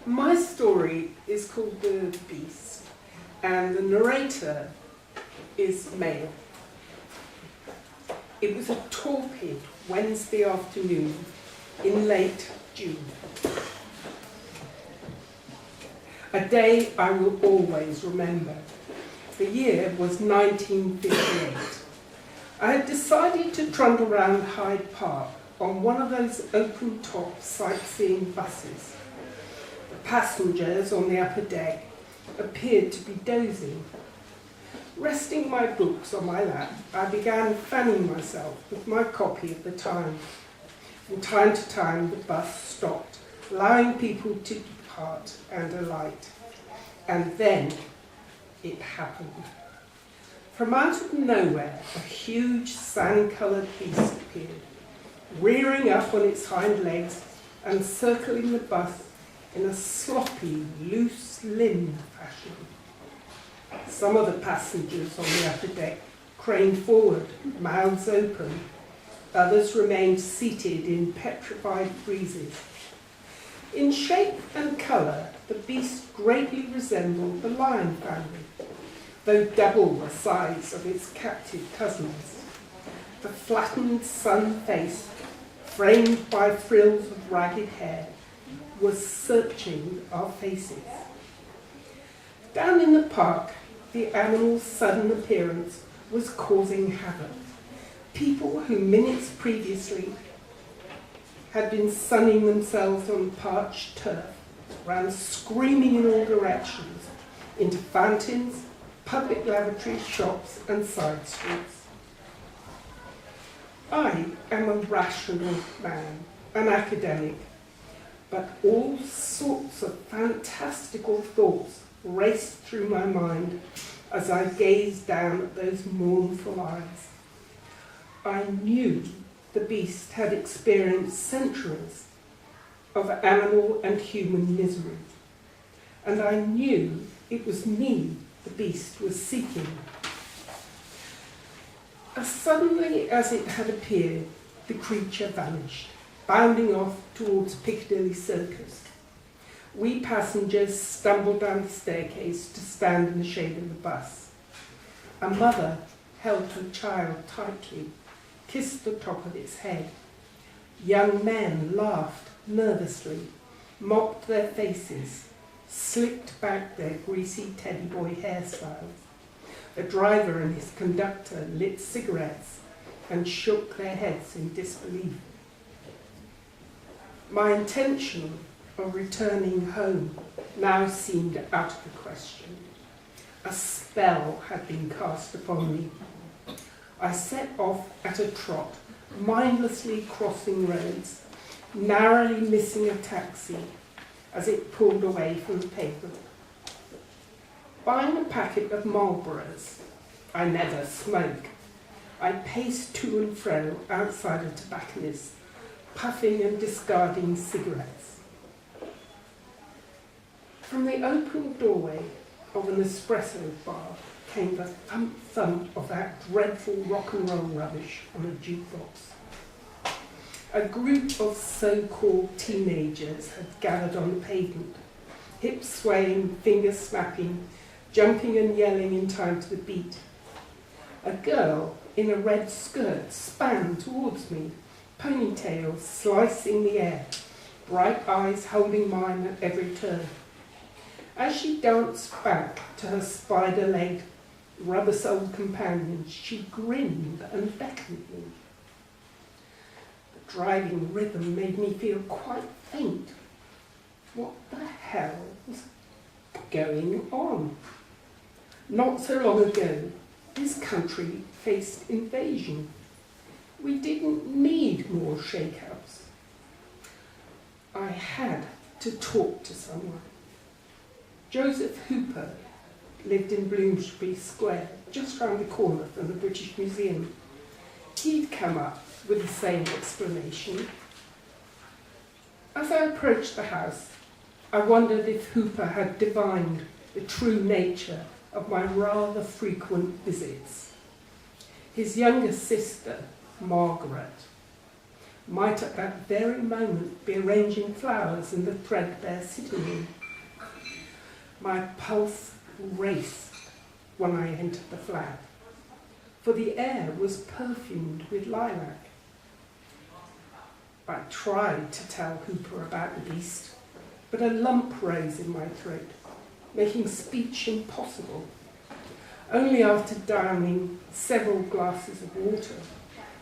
My story is called The Beast, and the narrator is male. It was a torpid Wednesday afternoon in late June. A day I will always remember. The year was 1958. I had decided to trundle around Hyde Park on one of those open-top sightseeing buses. The passengers on the upper deck appeared to be dozing. Resting my books on my lap, I began fanning myself with my copy of the Times. From time to time, the bus stopped, allowing people to depart and alight. And then it happened. From out of nowhere, a huge sand-coloured beast appeared, rearing up on its hind legs and circling the bus in a sloppy, loose-limbed fashion. Some of the passengers on the upper deck craned forward, mouths open. Others remained seated in petrified freezes. In shape and colour, the beast greatly resembled the lion family, though double the size of its captive cousins. The flattened sun face, framed by frills of ragged hair, was searching our faces. Down in the park, the animal's sudden appearance was causing havoc. People who minutes previously had been sunning themselves on parched turf ran screaming in all directions into fountains, public lavatories, shops and side streets. I am a rational man, an academic, but all sorts of fantastical thoughts raced through my mind as I gazed down at those mournful eyes. I knew the beast had experienced centuries of animal and human misery, and I knew it was me the beast was seeking. As suddenly as it had appeared, the creature vanished, bounding off towards Piccadilly Circus. We passengers stumbled down the staircase to stand in the shade of the bus. A mother held her child tightly, kissed the top of its head. Young men laughed nervously, mopped their faces, slicked back their greasy teddy boy hairstyles. A driver and his conductor lit cigarettes and shook their heads in disbelief. My intention of returning home now seemed out of the question. A spell had been cast upon me. I set off at a trot, mindlessly crossing roads, narrowly missing a taxi as it pulled away from the pavement. Buying a packet of Marlboros, I never smoke, I paced to and fro outside a tobacconist's, puffing and discarding cigarettes. From the open doorway of an espresso bar came the thump-thump of that dreadful rock and roll rubbish on a jukebox. A group of so-called teenagers had gathered on the pavement, hips swaying, fingers snapping, jumping and yelling in time to the beat. A girl in a red skirt span towards me, ponytails slicing the air, bright eyes holding mine at every turn. As she danced back to her spider-legged, rubber-soled companions, she grinned and beckoned me. The driving rhythm made me feel quite faint. What the hell was going on? Not so long ago, this country faced invasion. We didn't need more shake-ups. I had to talk to someone. Joseph Hooper lived in Bloomsbury Square, just round the corner from the British Museum. He'd come up with the same explanation. As I approached the house, I wondered if Hooper had divined the true nature of my rather frequent visits. His younger sister, Margaret, might at that very moment be arranging flowers in the threadbare sitting room. My pulse raced when I entered the flat, for the air was perfumed with lilac. I tried to tell Hooper about the beast, but a lump rose in my throat, making speech impossible. Only after downing several glasses of water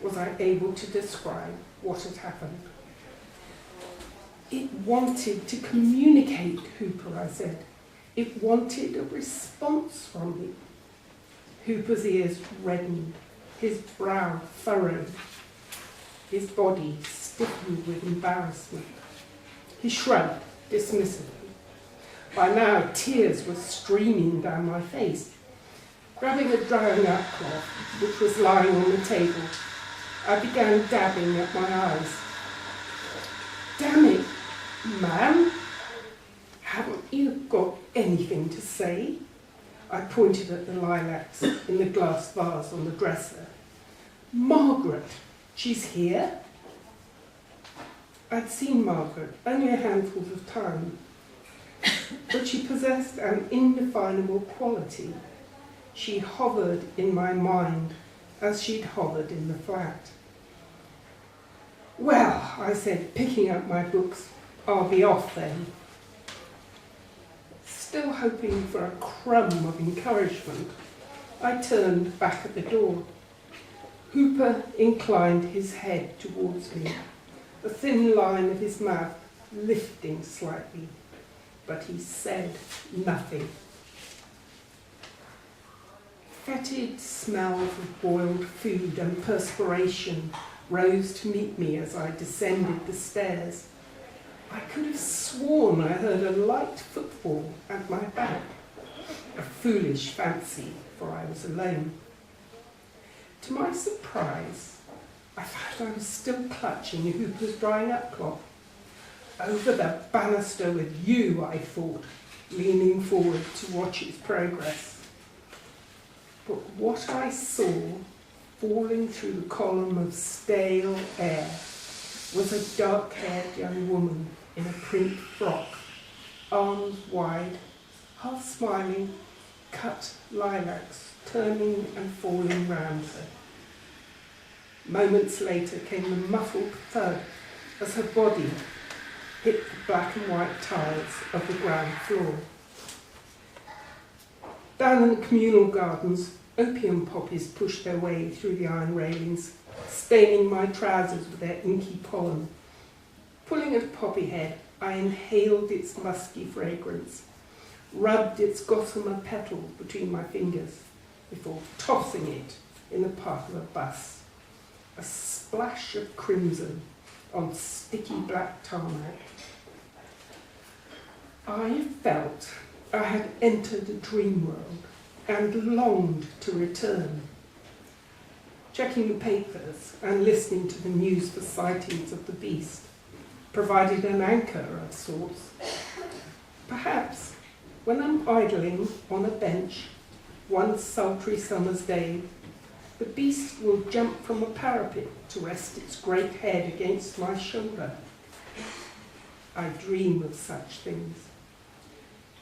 was I able to describe what had happened. It wanted to communicate, Hooper, I said. It wanted a response from me. Hooper's ears reddened, his brow furrowed, his body stiffened with embarrassment. He shrugged dismissively. By now, tears were streaming down my face. Grabbing a drying up cloth, which was lying on the table, I began dabbing at my eyes. Damn it, ma'am, haven't you got anything to say? I pointed at the lilacs in the glass vase on the dresser. Margaret, she's here? I'd seen Margaret only a handful of times, but she possessed an indefinable quality. She hovered in my mind as she'd hovered in the flat. Well, I said, picking up my books, I'll be off then. Still hoping for a crumb of encouragement, I turned back at the door. Hooper inclined his head towards me, the thin line of his mouth lifting slightly, but he said nothing. Fetid smells of boiled food and perspiration rose to meet me as I descended the stairs. I could have sworn I heard a light footfall at my back. A foolish fancy, for I was alone. To my surprise, I found I was still clutching Hooper's drying up cloth. Over the banister with you, I thought, leaning forward to watch its progress. But what I saw falling through the column of stale air was a dark-haired young woman in a print frock, arms wide, half smiling, cut lilacs turning and falling round her. Moments later came the muffled thud as her body hit the black and white tiles of the ground floor. Down in the communal gardens, opium poppies pushed their way through the iron railings, staining my trousers with their inky pollen. Pulling at a poppy head, I inhaled its musky fragrance, rubbed its gossamer petal between my fingers before tossing it in the path of a bus. A splash of crimson on sticky black tarmac. I felt I had entered a dream world and longed to return. Checking the papers and listening to the news for sightings of the beast provided an anchor of sorts. Perhaps when I'm idling on a bench one sultry summer's day, the beast will jump from a parapet to rest its great head against my shoulder. I dream of such things.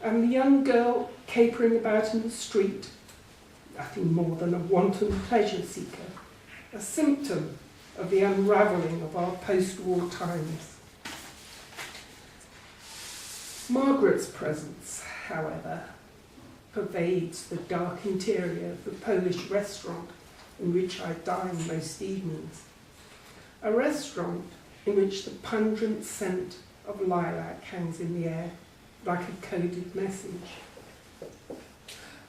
And the young girl capering about in the street, nothing more than a wanton pleasure seeker, a symptom of the unravelling of our post-war times. Margaret's presence, however, pervades the dark interior of the Polish restaurant in which I dine most evenings. A restaurant in which the pungent scent of lilac hangs in the air like a coded message.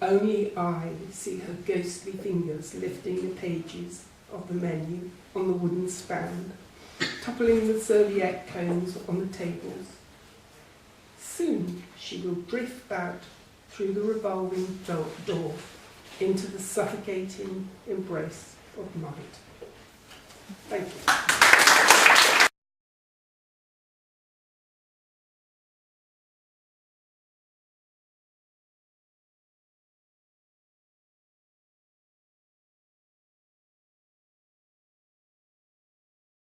Only I see her ghostly fingers lifting the pages of the menu on the wooden stand, toppling the serviette cones on the tables. Soon she will drift out through the revolving door into the suffocating embrace of night. Thank you.